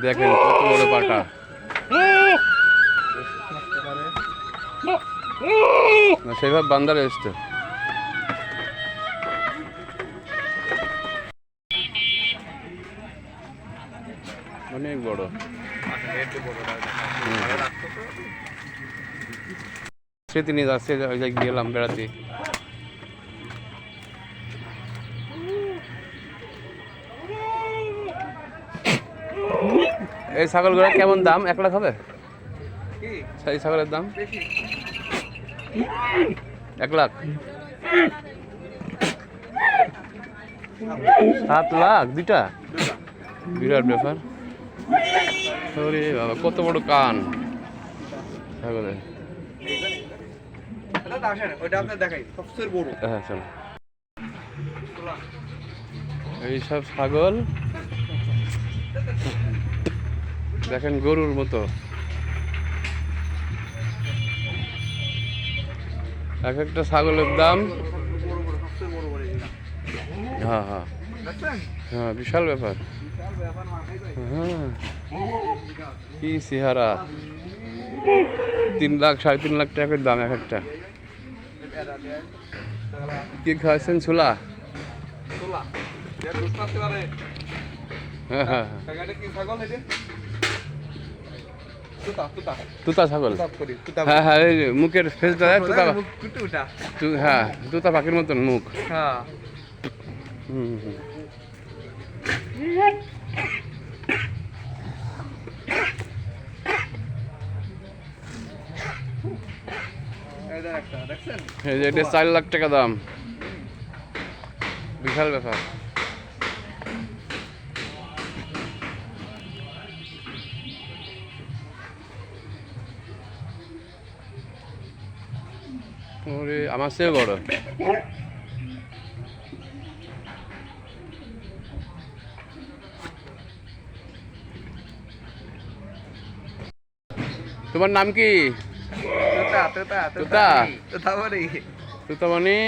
দেখেন কত বড় পাটা। সেইভাবে বান্দার এসছে। অনেক বড়। স্মৃতি নিয়ে যাচ্ছে, ওই জায়গায় গেলাম বেড়াতে। এই ছাগলগুলো কেমন দাম? 1 লাখ হবে? এই ছাগলের দাম 1 লাখ? 7 লাখ দুইটা? বিরাট ব্যাপার। ওরে বাবা, কত বড় কান ছাগলের। হ্যাঁ চলো। এইসব ছাগল দেখেন গরুর মতো। এক একটা ছাগলের দাম। হ্যাঁ হ্যাঁ হ্যাঁ, বিশাল ব্যাপার। হ্যাঁ, কি চেহারা। 3 লাখ 3.5 লাখ টাকার দাম এক একটা। কি খাওয়াচ্ছেন? ছোলা? হ্যাঁ হ্যাঁ তুতা ছাগল। হ্যাঁ হ্যাঁ, এই মুখের ফেসটা তুতা। হ্যাঁ, তুতা পাখির মতন মুখ। হুম হুম। এই যে এটা 4 লাখ টাকা দাম। বিশাল ব্যাপার। ওরে, আমার চেয়ে বড়। তোমার নাম কি? তুতা? তুতামণি।